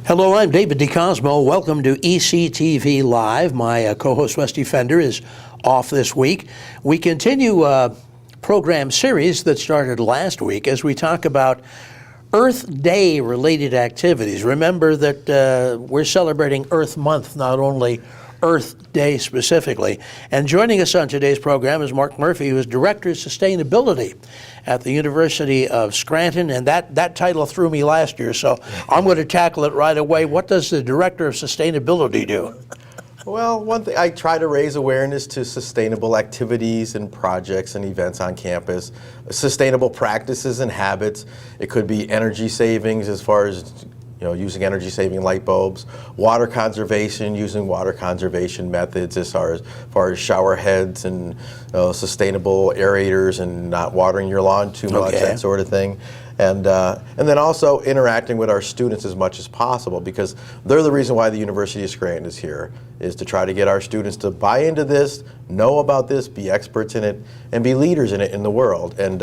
Hello, I'm David DeCosmo. Welcome to ECTV Live. My co-host Westy Fender is off this week. We continue a program series that started last week as we talk about Earth Day related activities. Remember that we're celebrating Earth Month, not only Earth Day specifically. And joining us on today's program is Mark Murphy, who is Director of Sustainability at the University of Scranton, and that title threw me last year, so I'm going to tackle it right away. What does the Director of Sustainability do? Well, one thing, I try to raise awareness to sustainable activities and projects and events on campus, sustainable practices and habits. It could be energy savings as far as using energy-saving light bulbs, water conservation, using water conservation methods as far as shower heads and sustainable aerators and not watering your lawn too much, that sort of thing. And then also interacting with our students as much as possible, because they're the reason why the University of Scranton is here, is to try to get our students to buy into this, know about this, be experts in it, and be leaders in it in the world. And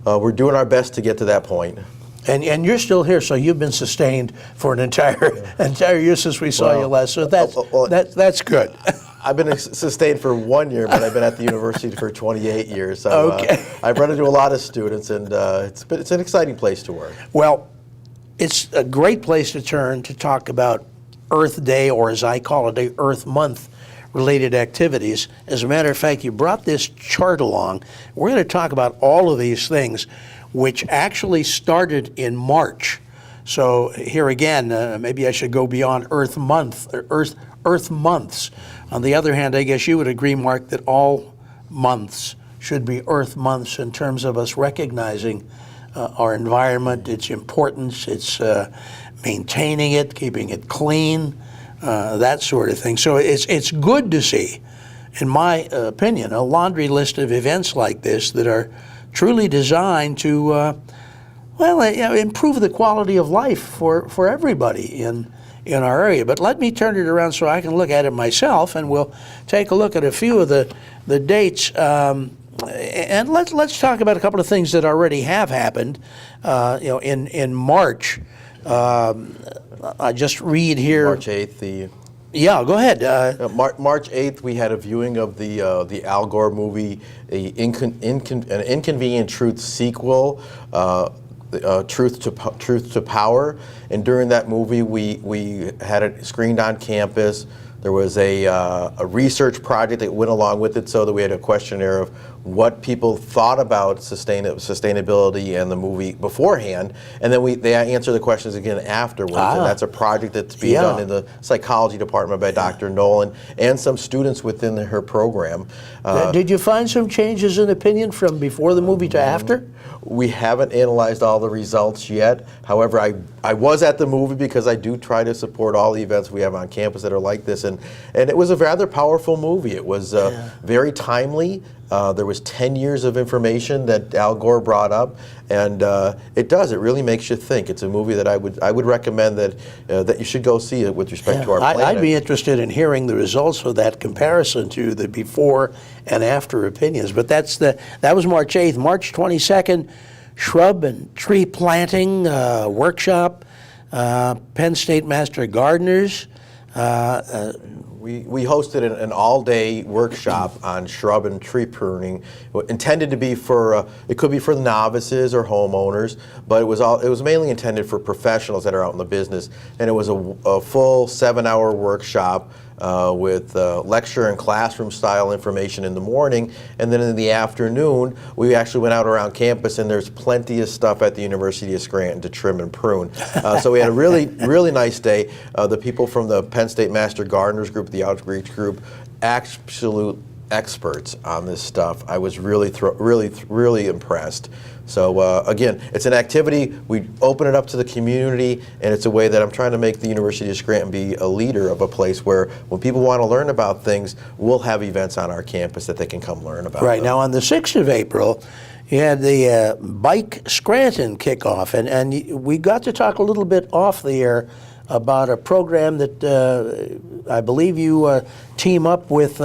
we're doing our best to get to that point. And you're still here, so you've been sustained for an entire year since we saw you last. So that's good. I've been sustained for 1 year, but I've been at the university for 28 years. So I've run into a lot of students, and it's an exciting place to work. Well, it's a great place to turn to talk about Earth Day, or as I call it, a Earth Month related activities. As a matter of fact, you brought this chart along. We're going to talk about all of these things, which actually started in March. So here again, maybe I should go beyond Earth Month, or Earth months. On the other hand, I guess you would agree, Mark, that all months should be Earth months in terms of us recognizing our environment, its importance, its maintaining it, keeping it clean, that sort of thing. So it's good to see, in my opinion, a laundry list of events like this that are truly designed to, improve the quality of life for everybody in our area. But let me turn it around so I can look at it myself, and we'll take a look at a few of the dates. And let's talk about a couple of things that already have happened. In March, I just read here. March 8th, Yeah, go ahead. March 8th, we had a viewing of the Al Gore movie, an Inconvenient Truth sequel, Truth to Power. And during that movie, we had it screened on campus. There was a research project that went along with it, so that we had a questionnaire of what people thought about sustainability and the movie beforehand, and then they answer the questions again afterwards. And that's a project that's being done in the psychology department by Dr. Nolan and some students within her program. Did you find some changes in opinion from before the movie to after? We haven't analyzed all the results yet. However, I was at the movie because I do try to support all the events we have on campus that are like this, and it was a rather powerful movie. It was very timely. There was 10 years of information that Al Gore brought up, and it really makes you think. It's a movie that I would recommend that you should go see it with respect to our planet. I'd be interested in hearing the results of that comparison to the before and after opinions. But that was March 8th. March 22nd, shrub and tree planting workshop, Penn State Master Gardeners. We hosted an all-day workshop on shrub and tree pruning, intended to be it could be for the novices or homeowners, but it was mainly intended for professionals that are out in the business. And it was a full 7-hour workshop with lecture and classroom style information in the morning, and then in the afternoon we actually went out around campus, and there's plenty of stuff at the University of Scranton to trim and prune. So we had a really nice day. The people from the Penn State Master Gardeners group, the outreach group, absolute experts on this stuff. I was really impressed. So again, it's an activity. We open it up to the community, and it's a way that I'm trying to make the University of Scranton be a leader of a place where when people want to learn about things, we'll have events on our campus that they can come learn about. Right. Now on the 6th of April, you had the Bike Scranton kickoff, and we got to talk a little bit off the air about a program that I believe you team up with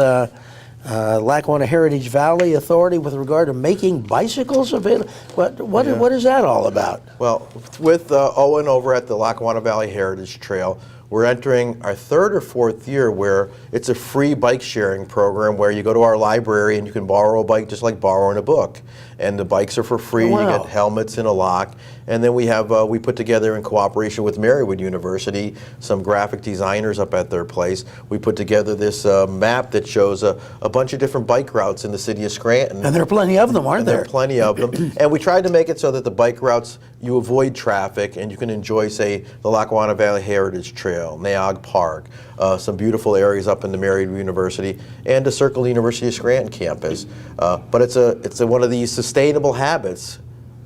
Lackawanna Heritage Valley Authority with regard to making bicycles available. What is that all about? Well, with Owen over at the Lackawanna Valley Heritage Trail, we're entering our third or fourth year where it's a free bike sharing program where you go to our library and you can borrow a bike just like borrowing a book. And the bikes are for free. Wow. You get helmets and a lock. And then we put together in cooperation with Marywood University, some graphic designers up at their place. We put together this map that shows a bunch of different bike routes in the city of Scranton. And there are plenty of them, aren't there? There are plenty of them. And we tried to make it so that the bike routes, you avoid traffic and you can enjoy, say, the Lackawanna Valley Heritage Trail, Naog Park, some beautiful areas up in the Marywood University, and to circle the University of Scranton campus. But it's one of these sustainable habits,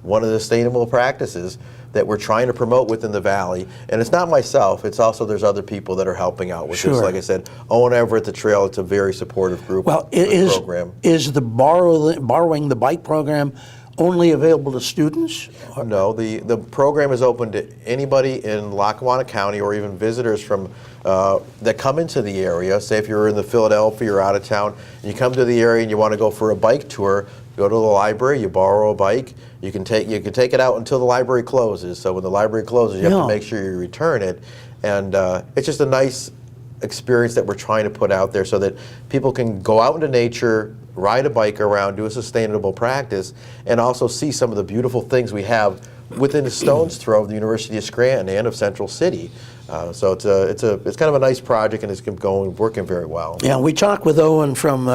one of the sustainable practices that we're trying to promote within the Valley. And it's not myself, it's also there's other people that are helping out with this. Like I said, Owen over at the trail, it's a very supportive group. Well, program. Is the borrowing the bike program only available to students? No, the program is open to anybody in Lackawanna County or even visitors from that come into the area. Say if you're in the Philadelphia or out of town, and you come to the area and you want to go for a bike tour, go to the library, you borrow a bike, you can take it out until the library closes. So when the library closes, you have to make sure you return it. And it's just a nice experience that we're trying to put out there so that people can go out into nature, ride a bike around, do a sustainable practice, and also see some of the beautiful things we have within a stone's throw of the University of Scranton and of Central City. So it's kind of a nice project, and it's working very well. Yeah, we talked with Owen from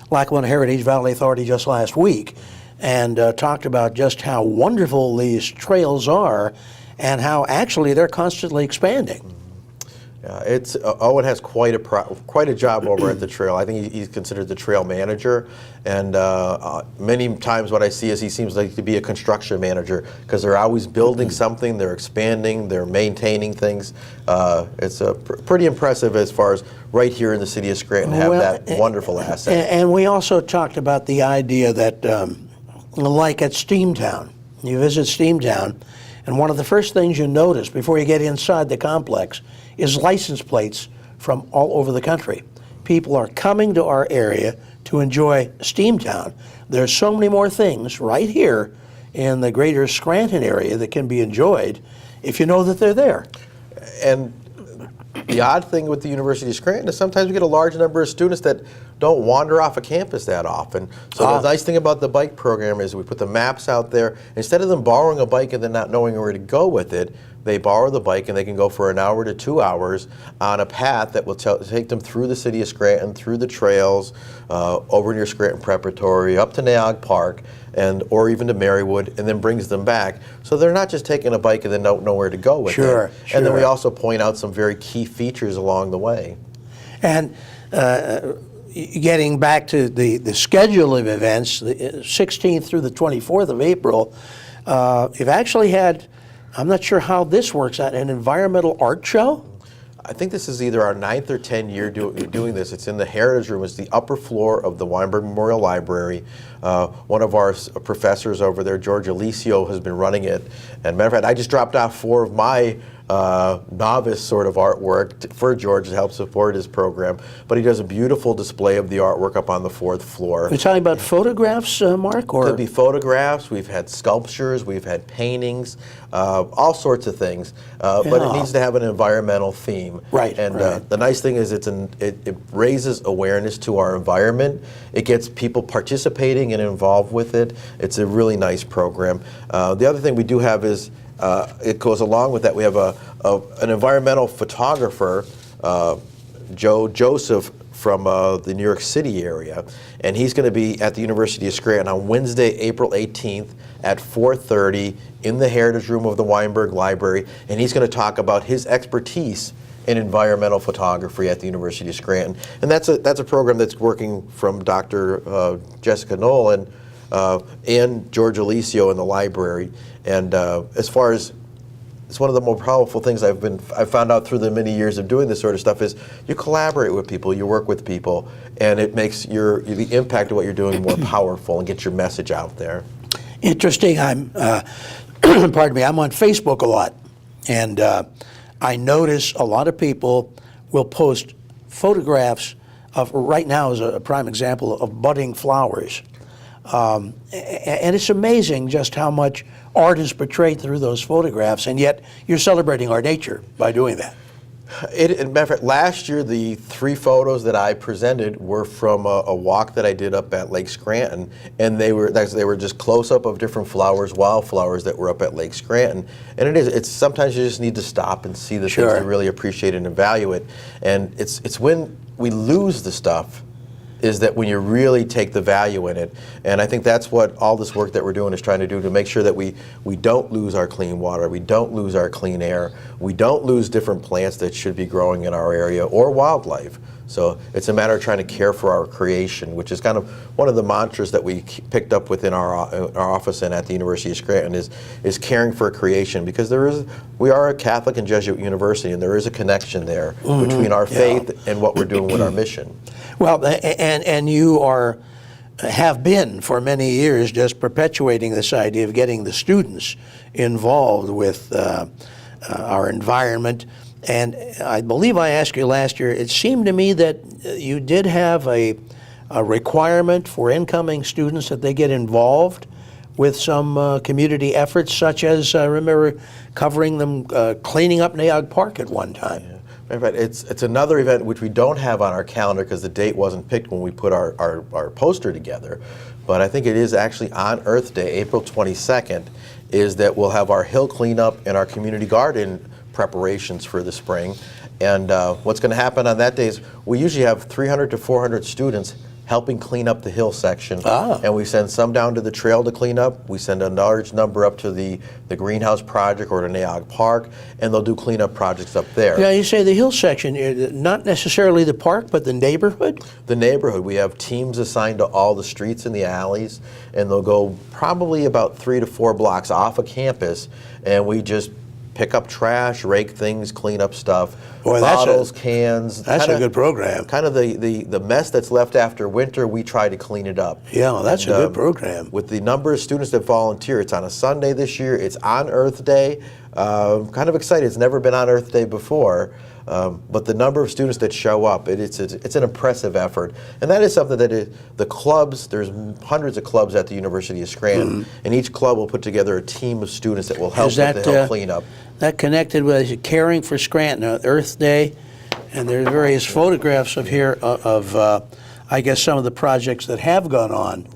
Lackawanna Heritage Valley Authority just last week, and talked about just how wonderful these trails are, and how actually they're constantly expanding. Owen has quite a job over at the trail. I think he's considered the trail manager, and many times what I see is he seems like to be a construction manager because they're always building something, they're expanding, they're maintaining things. It's pretty impressive as far as right here in the city of Scranton have that wonderful asset. And we also talked about the idea that, like at Steamtown, you visit Steamtown, and one of the first things you notice before you get inside the complex is license plates from all over the country. People are coming to our area to enjoy Steamtown. There's so many more things right here in the greater Scranton area that can be enjoyed if you know that they're there. And the odd thing with the University of Scranton is sometimes we get a large number of students that don't wander off of campus that often. So the nice thing about the bike program is we put the maps out there. Instead of them borrowing a bike and then not knowing where to go with it, they borrow the bike and they can go for an hour to 2 hours on a path that will take them through the city of Scranton, through the trails, over near Scranton Preparatory, up to Naog Park, or even to Marywood, and then brings them back. So they're not just taking a bike and then don't know where to go with it. And then we also point out some very key features along the way. And getting back to the schedule of events, the 16th through the 24th of April, you've actually had, I'm not sure how this works out, an environmental art show? I think this is either our 9th or 10th year doing this. It's in the Heritage Room. It's the upper floor of the Weinberg Memorial Library. One of our professors over there, George Alicio, has been running it. And matter of fact, I just dropped off 4 of my novice sort of artwork for George to help support his program. But he does a beautiful display of the artwork up on the 4th floor. We're talking about photographs, Mark? Or? Could be photographs, we've had sculptures, we've had paintings, all sorts of things. But it needs to have an environmental theme. Right. And the nice thing is it raises awareness to our environment. It gets people participating and involved with it. It's a really nice program. The other thing we do have is it goes along with that. We have an environmental photographer, Joe Joseph, from the New York City area, and he's going to be at the University of Scranton on Wednesday, April 18th at 4:30 in the Heritage Room of the Weinberg Library, and he's going to talk about his expertise in environmental photography at the University of Scranton. And that's a program that's working from Dr. Jessica Nolan and George Alicio in the library. And as far as, it's one of the more powerful things I've found out through the many years of doing this sort of stuff is you collaborate with people, you work with people, and it makes the impact of what you're doing more powerful and gets your message out there. Interesting. I'm, pardon me, I'm on Facebook a lot, and I notice a lot of people will post photographs of right now is a prime example of budding flowers. And it's amazing just how much art is portrayed through those photographs, and yet you're celebrating our nature by doing that. As a matter of fact, last year the 3 photos that I presented were from a walk that I did up at Lake Scranton, and they were just close up of different flowers, wildflowers that were up at Lake Scranton. And it's sometimes you just need to stop and see the things and really appreciate and value it. And it's when we lose the stuff is that when you really take the value in it. And I think that's what all this work that we're doing is trying to do, to make sure that we don't lose our clean water, we don't lose our clean air, we don't lose different plants that should be growing in our area, or wildlife. So it's a matter of trying to care for our creation, which is kind of one of the mantras that we picked up within our office and at the University of Scranton is caring for creation, because we are a Catholic and Jesuit university, and there is a connection there between our faith and what we're doing with our mission. Well, and you have been for many years just perpetuating this idea of getting the students involved with our environment. And I believe I asked you last year, it seemed to me that you did have a requirement for incoming students that they get involved with some community efforts, such as, I remember covering them cleaning up Naog Park at one time. Yeah. It's another event which we don't have on our calendar because the date wasn't picked when we put our poster together. But I think it is actually on Earth Day, April 22nd, is that we'll have our hill cleanup and our community garden preparations for the spring. And what's going to happen on that day is we usually have 300 to 400 students helping clean up the hill section. And we send some down to the trail to clean up. We send a large number up to the greenhouse project or to Naog Park, and they'll do cleanup projects up there. Yeah, you say the hill section, not necessarily the park, but the neighborhood? The neighborhood. We have teams assigned to all the streets and the alleys, and they'll go probably about 3 to 4 blocks off of campus, and we just pick up trash, rake things, clean up stuff. Boy, bottles, cans. That's a good program. Kind of the mess that's left after winter, we try to clean it up. Yeah, well, that's a good program. With the number of students that volunteer, it's on a Sunday this year, it's on Earth Day. Kind of excited, it's never been on Earth Day before. But the number of students that show up, it's an impressive effort. And that is something that the clubs, there's hundreds of clubs at the University of Scranton, and each club will put together a team of students that will help with the hill cleanup. That connected with Caring for Scranton, Earth Day, and there's various photographs of here of I guess some of the projects that have gone on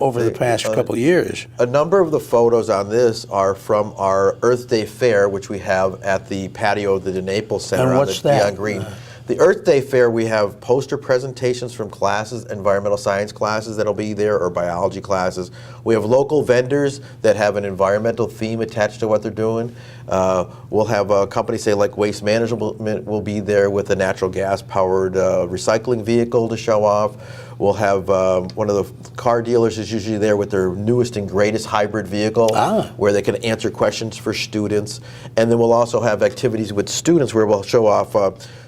over the past couple of years. A number of the photos on this are from our Earth Day Fair, which we have at the patio of the Naples Center on the Beyond Green. The Earth Day Fair, we have poster presentations from classes, environmental science classes that'll be there, or biology classes. We have local vendors that have an environmental theme attached to what they're doing. We'll have a company, say like Waste Management, will be there with a natural gas-powered recycling vehicle to show off. We'll have one of the car dealers is usually there with their newest and greatest hybrid vehicle, where they can answer questions for students. And then we'll also have activities with students where we'll show off,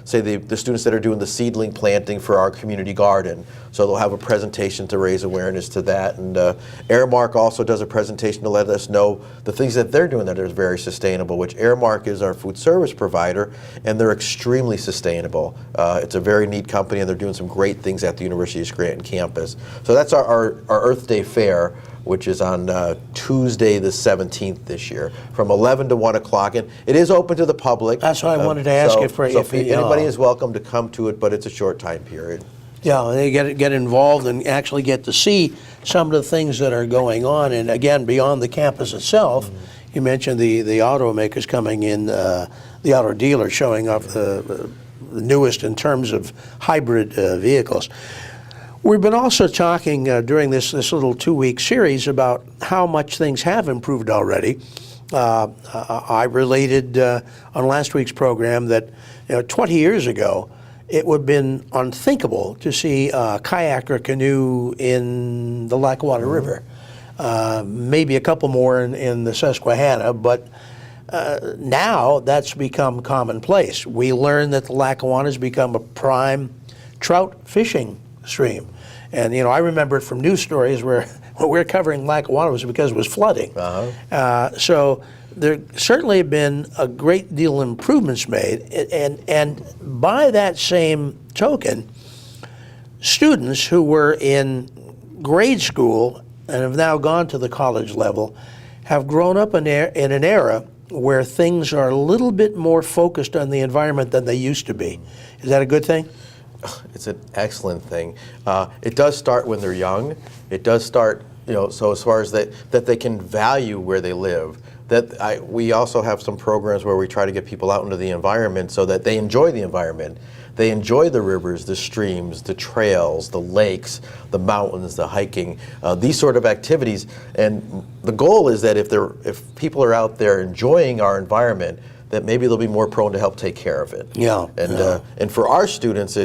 say, the students that are doing the seedling planting for our community garden. So they'll have a presentation to raise awareness to that. And Airmark also does a presentation to let us know the things that they're doing that are very sustainable, which Airmark is our food service provider, and they're extremely sustainable. It's a very neat company, and they're doing some great things at the University of Scranton campus. So that's our Earth Day Fair, which is on Tuesday the 17th this year, from 11 to 1 o'clock. And it is open to the public. That's what I wanted to ask you. So anybody is welcome to come to it, but it's a short time period. Yeah, they get involved and actually get to see some of the things that are going on. And again, beyond the campus itself, you mentioned the automakers coming in, the auto dealer showing off the newest in terms of hybrid vehicles. We've been also talking during this little 2-week series about how much things have improved already. I related on last week's program that 20 years ago, it would have been unthinkable to see a kayak or canoe in the Lackawanna River. Maybe a couple more in the Susquehanna, but now that's become commonplace. We learned that the Lackawanna has become a prime trout fishing stream. And I remember it from news stories where when we were covering Lackawanna was because it was flooding. So there certainly have been a great deal of improvements made, and by that same token, students who were in grade school and have now gone to the college level have grown up in an era where things are a little bit more focused on the environment than they used to be. Is that a good thing? It's an excellent thing. It does start when they're young. It does start, so as far as that they can value where they live. We also have some programs where we try to get people out into the environment so that they enjoy the environment. They enjoy the rivers, the streams, the trails, the lakes, the mountains, the hiking, these sort of activities. And the goal is that if people are out there enjoying our environment, that maybe they'll be more prone to help take care of it. Yeah. And for our students,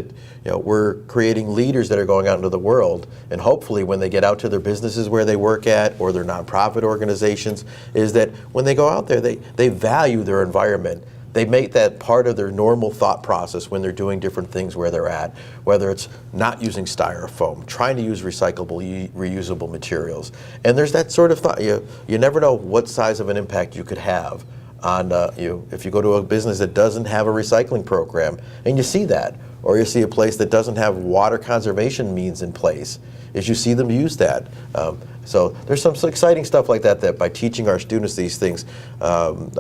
we're creating leaders that are going out into the world, and hopefully when they get out to their businesses where they work at or their nonprofit organizations, is that when they go out there, they value their environment. They make that part of their normal thought process when they're doing different things where they're at, whether it's not using styrofoam, trying to use recyclable, reusable materials. And there's that sort of thought. You never know what size of an impact you could have on if you go to a business that doesn't have a recycling program, and you see that, or you see a place that doesn't have water conservation means in place, is you see them use that. So there's some exciting stuff like that by teaching our students these things,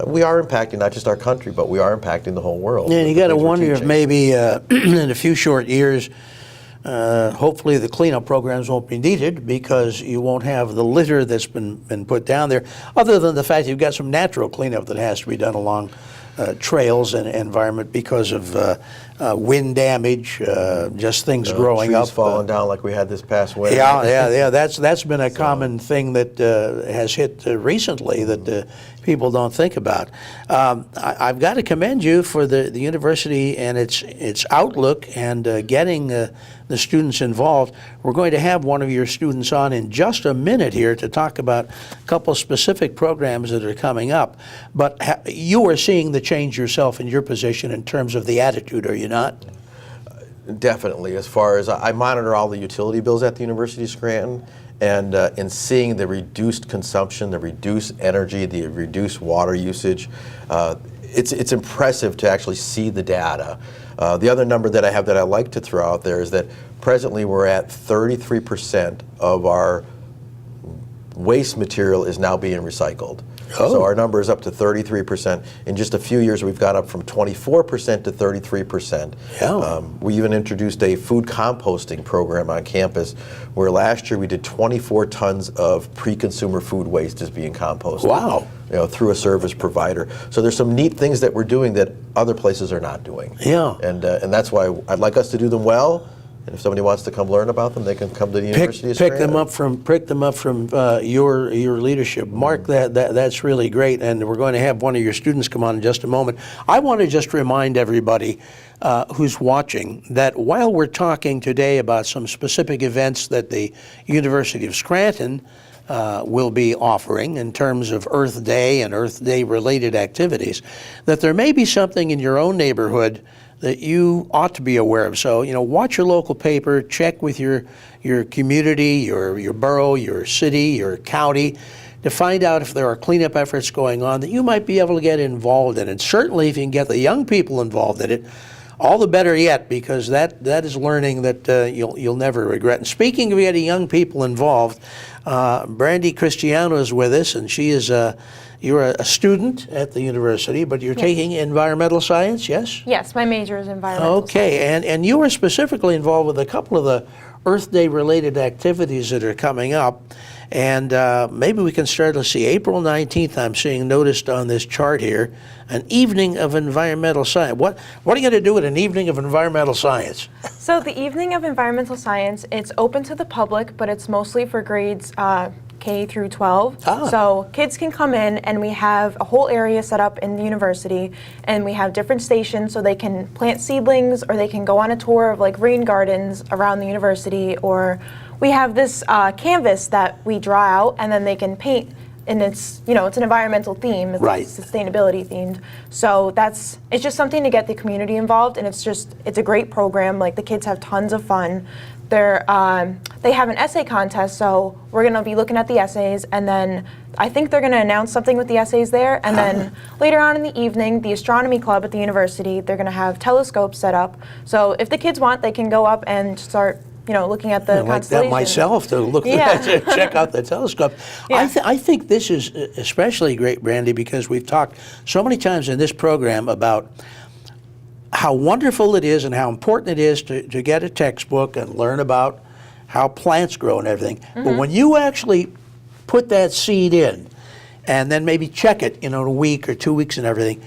we are impacting not just our country, but we are impacting the whole world. And you got to wonder if maybe in a few short years, hopefully the cleanup programs won't be needed because you won't have the litter that's been put down there, other than the fact you've got some natural cleanup that has to be done along trails and environment because of wind damage, just things growing up. Trees falling down like we had this past winter. Yeah. That's been a common thing that has hit recently that people don't think about. I've got to commend you for the university and its outlook and getting the students involved. We're going to have one of your students on in just a minute here to talk about a couple specific programs that are coming up. But you are seeing the change yourself in your position in terms of the attitude, are you not? Definitely. As far as I monitor all the utility bills at the University of Scranton, and in seeing the reduced consumption, the reduced energy, the reduced water usage, it's impressive to actually see the data. The other number that I have that I like to throw out there is that presently we're at 33% of our waste material is now being recycled. Oh. So our number is up to 33%. In just a few years, we've gone up from 24% to 33%. Yeah. We even introduced a food composting program on campus, where last year we did 24 tons of pre-consumer food waste is being composted. Wow. Through a service provider. So there's some neat things that we're doing that other places are not doing. Yeah. And that's why I'd like us to do them well. And if somebody wants to come learn about them, they can come to the University of Scranton. Pick them up from your leadership. Mark, that's really great, and we're going to have one of your students come on in just a moment. I want to just remind everybody who's watching that while we're talking today about some specific events that the University of Scranton will be offering in terms of Earth Day and Earth Day related activities, that there may be something in your own neighborhood that you ought to be aware of. So, watch your local paper, check with your community, your borough, your city, your county, to find out if there are cleanup efforts going on that you might be able to get involved in. And certainly if you can get the young people involved in it, all the better yet, because that is learning that you'll never regret. And speaking of getting young people involved, Brandy Cristiano is with us, and she is you're a student at the university, but you're taking environmental science, yes? Yes, my major is environmental science. Okay, and you are specifically involved with a couple of the Earth Day related activities that are coming up. And maybe we can start, let's see, April 19th, I'm seeing noticed on this chart here, an evening of environmental science. What are you going to do at an evening of environmental science? So the evening of environmental science, it's open to the public, but it's mostly for grades K through 12. So kids can come in, and we have a whole area set up in the university, and we have different stations so they can plant seedlings, or they can go on a tour of like rain gardens around the university, or we have this canvas that we draw out, and then they can paint, and it's it's an environmental theme, it's right. Sustainability themed. So it's just something to get the community involved, and it's a great program. Like, the kids have tons of fun. They have an essay contest, so we're going to be looking at the essays, and then I think they're going to announce something with the essays there, and then later on in the evening, the astronomy club at the university, they're going to have telescopes set up. So if the kids want, they can go up and start looking at the like constellation. that myself to look Yeah. to check out the telescope. Yeah. I think this is especially great, Brandy, because we've talked so many times in this program about how wonderful it is and how important it is to get a textbook and learn about how plants grow and everything. But when you actually put that seed in and then maybe check it, in a week or 2 weeks and everything,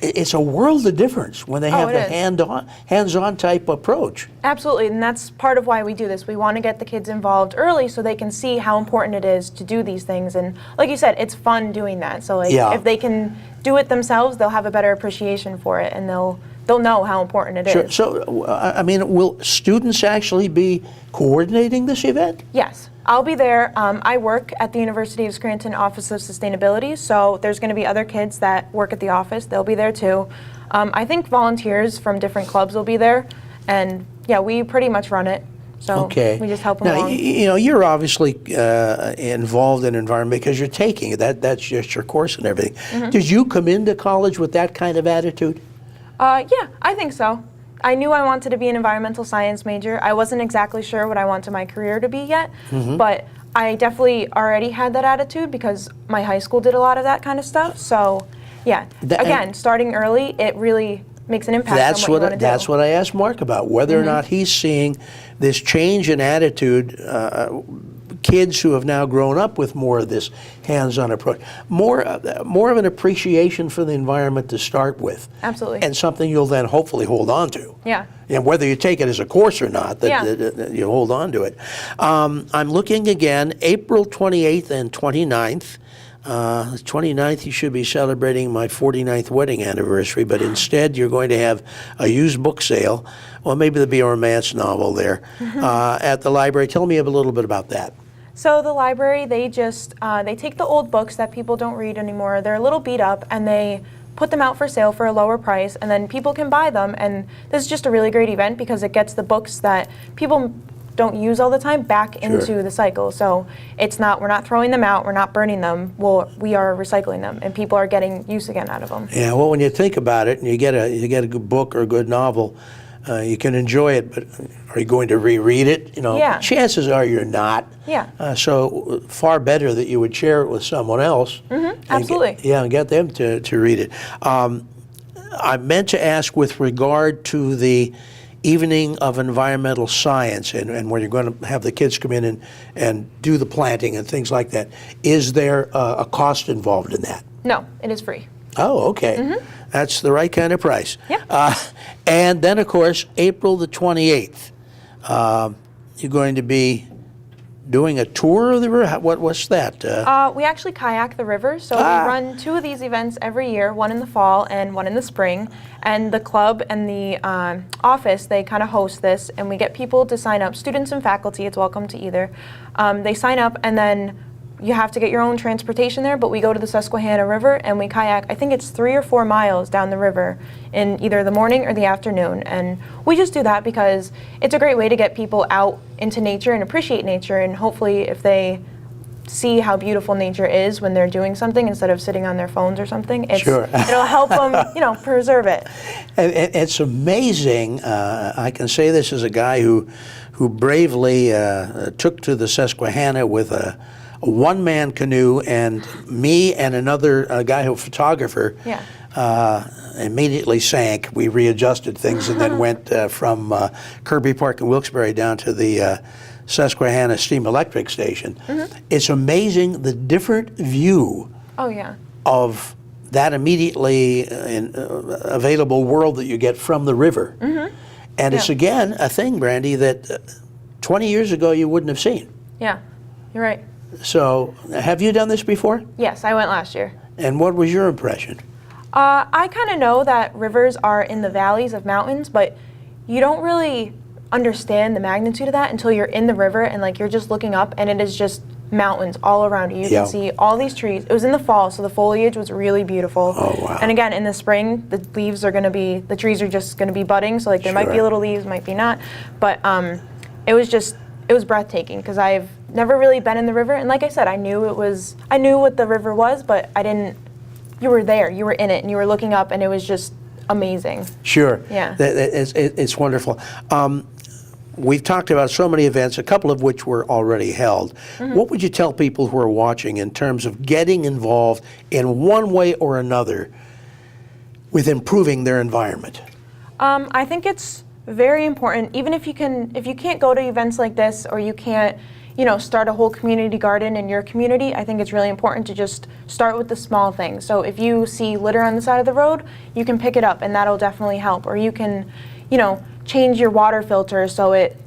it's a world of difference when they have it the is. hands-on type approach. Absolutely, and that's part of why we do this. We want to get the kids involved early so they can see how important it is to do these things. And like you said, it's fun doing that. So if they can do it themselves, they'll have a better appreciation for it, and they'll know how important it is. So, will students actually be coordinating this event? Yes, I'll be there. I work at the University of Scranton Office of Sustainability, so there's going to be other kids that work at the office. They'll be there too. I think volunteers from different clubs will be there, and yeah, we pretty much run it. So we just help them now, along. You're obviously involved in environment because you're taking it. That's just your course and everything. Did you come into college with that kind of attitude? Yeah, I think so. I knew I wanted to be an environmental science major. I wasn't exactly sure what I wanted my career to be yet, but I definitely already had that attitude because my high school did a lot of that kind of stuff. So, yeah, again, starting early, it really makes an impact on what you want to do. That's what I asked Mark about, whether or not he's seeing this change in attitude, kids who have now grown up with more of this hands-on approach, more of an appreciation for the environment to start with. Absolutely. And something you'll then hopefully hold on to. Yeah. And whether you take it as a course or not, that you hold on to it. I'm looking again, April 28th and 29th. The 29th, you should be celebrating my 49th wedding anniversary, but instead you're going to have a used book sale. Well, maybe there'll be a romance novel there at the library. Tell me a little bit about that. So the library, they just, they take the old books that people don't read anymore. They're a little beat up, and they put them out for sale for a lower price, and then people can buy them. And this is just a really great event because it gets the books that people don't use all the time back into the cycle. So it's not, we're not throwing them out, we're not burning them, we are recycling them, and people are getting use again out of them. Yeah, well, when you think about it, and you get a good book or a good novel, you can enjoy it, but are you going to reread it? Chances are you're not. Yeah. So far better that you would share it with someone else. Absolutely. And get them to read it. I meant to ask with regard to the evening of environmental science and where you're going to have the kids come in and do the planting and things like that. Is there a cost involved in that? No, it is free. Oh, okay. That's the right kind of price. Yeah. And then, of course, April the 28th, you're going to be doing a tour of the river? What's that? We actually kayak the river, so we run 2 of these events every year, one in the fall and one in the spring. And the club and the office, they kind of host this, and we get people to sign up, students and faculty, it's welcome to either. They sign up, and then you have to get your own transportation there, but we go to the Susquehanna River and we kayak, I think it's 3 or 4 miles down the river in either the morning or the afternoon. And we just do that because it's a great way to get people out into nature and appreciate nature, and hopefully if they see how beautiful nature is when they're doing something instead of sitting on their phones or something, it'll help them, preserve it. And it's amazing. I can say this as a guy who bravely took to the Susquehanna with a one-man canoe, and me and another guy who photographer immediately sank. We readjusted things and then went from Kirby Park in Wilkes-Barre down to the Susquehanna Steam Electric Station. It's amazing the different view of that immediately available world that you get from the river. And it's, again, a thing, Brandy, that 20 years ago you wouldn't have seen. Yeah, you're right. So, have you done this before? Yes, I went last year. And what was your impression? I kind of know that rivers are in the valleys of mountains, but you don't really understand the magnitude of that until you're in the river and you're just looking up, and it is just mountains all around you. You can see all these trees. It was in the fall, so the foliage was really beautiful. Oh, wow. And again, in the spring, the leaves are going to be, the trees are just going to be budding, so there might be little leaves, might be not. But it was breathtaking because I've never really been in the river, and like I said, I knew what the river was, but I didn't. You were there, you were in it, and you were looking up, and it was just amazing. Sure. Yeah. It's wonderful. we've talked about so many events, a couple of which were already held. What would you tell people who are watching in terms of getting involved in one way or another with improving their environment? I think it's very important, even if you can't go to events like this, or you can't, start a whole community garden in your community. I think it's really important to just start with the small things. So if you see litter on the side of the road, you can pick it up, and that'll definitely help. Or you can, change your water filter so it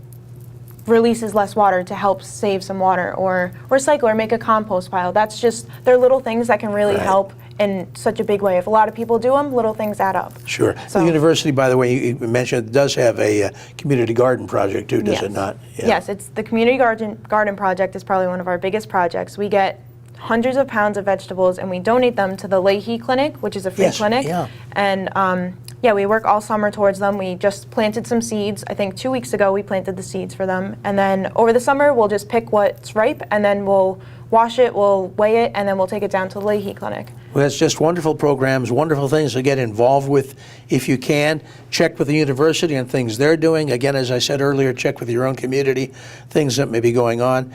releases less water to help save some water, or recycle, or make a compost pile. They're little things that can really help in such a big way. If a lot of people do them, little things add up. Sure. So, the university, by the way, you mentioned, does have a community garden project too, does it not? Yeah. Yes, it's the community garden project is probably one of our biggest projects. We get hundreds of pounds of vegetables, and we donate them to the Leahy Clinic, which is a free clinic. Yeah. And we work all summer towards them. We just planted some seeds. I think 2 weeks ago we planted the seeds for them. And then over the summer we'll just pick what's ripe, and then we'll wash it, we'll weigh it, and then we'll take it down to the Leahy Clinic. Well, that's just wonderful programs, wonderful things to get involved with if you can. Check with the university and things they're doing. Again, as I said earlier, check with your own community, things that may be going on.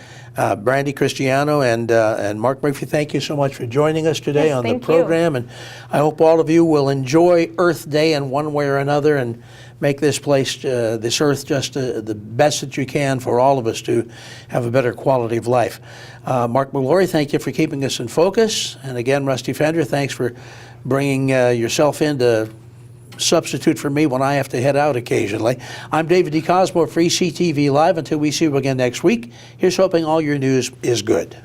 Brandy Cristiano and Mark Murphy, thank you so much for joining us today on the program. And I hope all of you will enjoy Earth Day in one way or another, and make this place, this earth, just the best that you can for all of us to have a better quality of life. Mark Mallory, thank you for keeping us in focus. And again, Rusty Fender, thanks for bringing yourself in to substitute for me when I have to head out occasionally. I'm David D. Cosmo for ECTV Live. Until we see you again next week, here's hoping all your news is good.